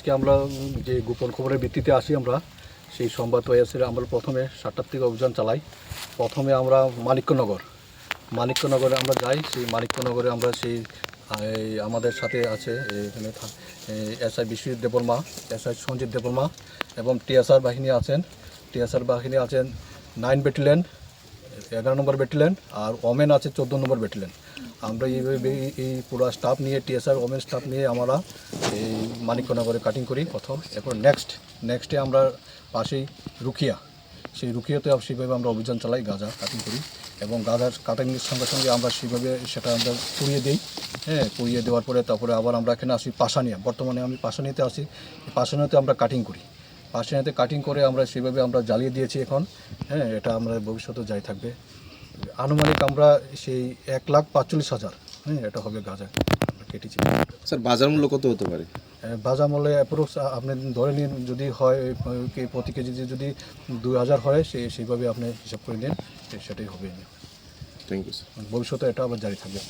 আজকে আমরা যে গোপন খবরের ভিত্তিতে আসি আমরা সেই সংবাদ হয়েছে আমরা প্রথমে 7টার থেকে অভিযান চালাই। প্রথমে আমরা মানিক্যনগরে আমরা যাই। সেই মানিক্যনগরে আমরা সেই আমাদের সাথে আছে এখানে এসআই বিশ্বজিৎ দেববর্মা, এসআই সঞ্জিত দেববর্মা এবং টিএসআর বাহিনী আছেন। 9 ব্যাটালিয়ন, 11 নম্বর ব্যাটালিয়ন আর ওমেন আছে 14 নম্বর ব্যাটালিয়ন। আমরা এইভাবে এই পুরো স্টাফ নিয়ে টিএসআর ওমেন স্টাফ নিয়ে আমরা এই মানিক্যনগরে কাটিং করি প্রথম। এরপর নেক্সটে আমরা পাশেই রুকিয়া, সেই রুকিয়াতে সেইভাবে আমরা অভিযান চালাই, গাঁজা কাটিং করি এবং গাঁজার কাটিংয়ের সঙ্গে সঙ্গে আমরা সেইভাবে সেটা আমরা পুড়িয়ে দিই। পুড়িয়ে দেওয়ার পরে তারপরে আবার আমরা এখানে আসি পাশানিয়া। বর্তমানে আমি পাশানিয়াতে আসি। পাশানিয়াতে আমরা কাটিং করি। পাশানিয়াতে কাটিং করে আমরা সেইভাবে আমরা জ্বালিয়ে দিয়েছি এখন। এটা আমরা ভবিষ্যতে যাই থাকবে। আনুমানিক আমরা সেই 1,45,000 এটা হবে গাঁজা আমরা কেটেছি। স্যার বাজার মূল্য কত হতে পারে? বাজার মূল্যে অ্যাপ্রক্স আপনি ধরে নিন, যদি হয় প্রতি কেজি যদি 2,000 হয় সেইভাবে আপনি হিসাব করে নিন, সেটাই হবে। Thank you sir. ভবিষ্যতে এটা আবার জারি থাকবে।